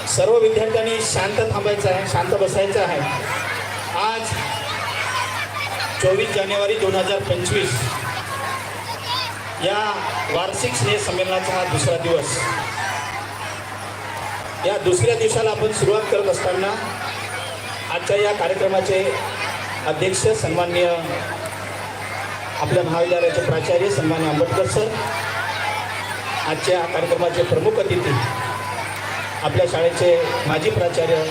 सर्व विद्यार्थ्यांनी शांत थांबायचं आहे, शांत बसायचं आहे। आज 24 जानेवारी 2025 या वार्षिक स्नेह संमेलनाचा हा दुसरा दिवस। या दुसऱ्या दिवसाला आपण सुरुवात करत असताना आजच्या या कार्यक्रमाचे अध्यक्ष सन्माननीय आपल्या महाविद्यालयाचे प्राचार्य सन्माननीय आंबटकर सर, आजच्या कार्यक्रमाचे प्रमुख अतिथी आपल्या शाळेचे माजी प्राचार्य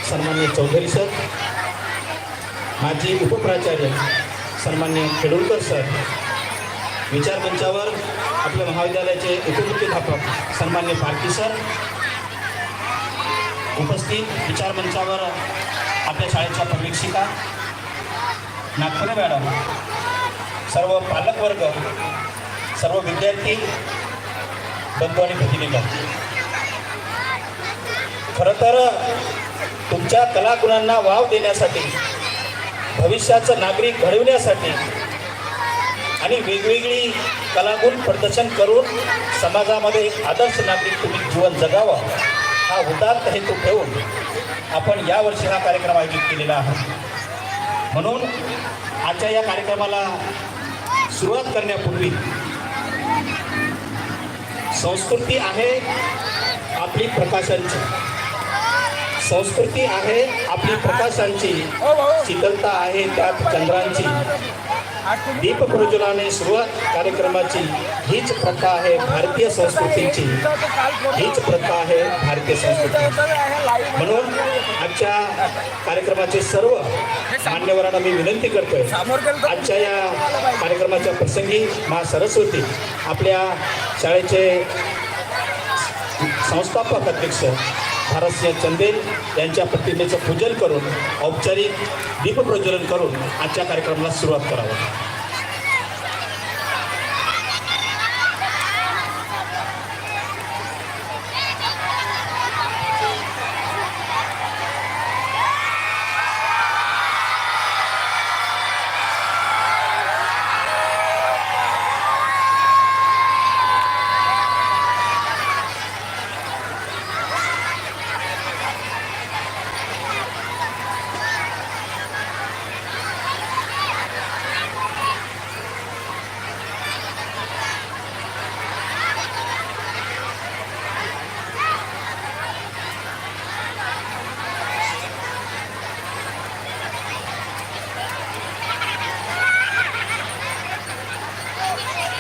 सन्माननीय चौधरी सर, माजी उपप्राचार्य सन्माननीय खेडूलकर सर, विचार मंचावर आपल्या महाविद्यालयाचे उपमुख्याध्यापक सन्माननीय पारखी सर उपस्थित, विचार मंचावर आपल्या शाळेच्या पर्यवेक्षिका नागपुरे मॅडम, सर्व पालकवर्ग, सर्व विद्यार्थी बंधू आणि भगिनींनो, खरं तर तुमच्या कलागुणांना वाव देण्यासाठी, भविष्याचं नागरिक घडविण्यासाठी आणि वेगवेगळी कलागुण प्रदर्शन करून समाजामध्ये एक आदर्श नागरिक तुम्ही जीवन जगावं हा उदात्त हेतू ठेवून आपण यावर्षी हा कार्यक्रम आयोजित केलेला आहे। म्हणून आजच्या या कार्यक्रमाला सुरुवात करण्यापूर्वी संस्कृती आहे आपली प्रकाशांची, संस्कृती आहे आपली प्रकाशांची, शीतलता आहे त्यात चंद्रांची, दीप प्रज्वलाने सुरुवात कार्यक्रमाची, हीच प्रथा आहे भारतीय संस्कृतीची, हीच प्रथा आहे भारतीय संस्कृती। म्हणून आजच्या कार्यक्रमाचे सर्व मान्यवरांना मी विनंती करतोय, आजच्या या कार्यक्रमाच्या प्रसंगी मा सरस्वती आपल्या शाळेचे संस्थापक अध्यक्ष भारतसिंह चंदेल यांच्या प्रतिमेचं पूजन करून औपचारिक दीपप्रज्वलन करून आजच्या कार्यक्रमाला सुरुवात करावी।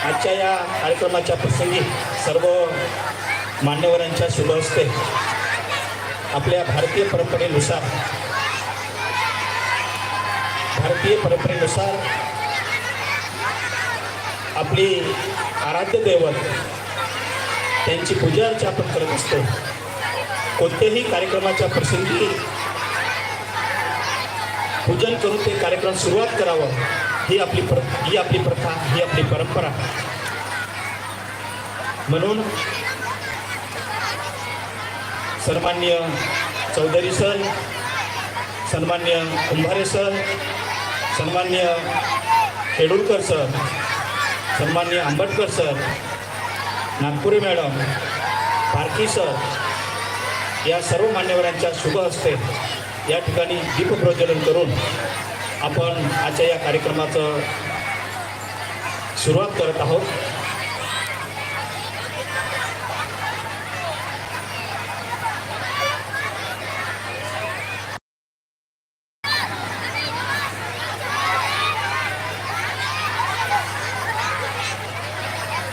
आजच्या या कार्यक्रमाच्या प्रसंगी सर्व मान्यवरांच्या शुभ हस्ते आपल्या भारतीय परंपरेनुसार आपली आराध्य दैवत त्यांची पूजा अर्चा आपण करत असतो। कोणत्याही कार्यक्रमाच्या प्रसंगी पूजन करून ते कार्यक्रम सुरुवात करावं ही आपली प्रथा, ही आपली परंपरा। म्हणून सन्माननीय चौधरी सर, सन्माननीय कुंभारे सर, सन्माननीय खेडूलकर सर, सन्माननीय आंबटकर सर, नागपुरे मॅडम, पारखी सर या सर्व मान्यवरांच्या शुभ हस्ते या ठिकाणी दीपप्रज्वलन करून आपण आजच्या या कार्यक्रमाचं सुरुवात करत आहोत।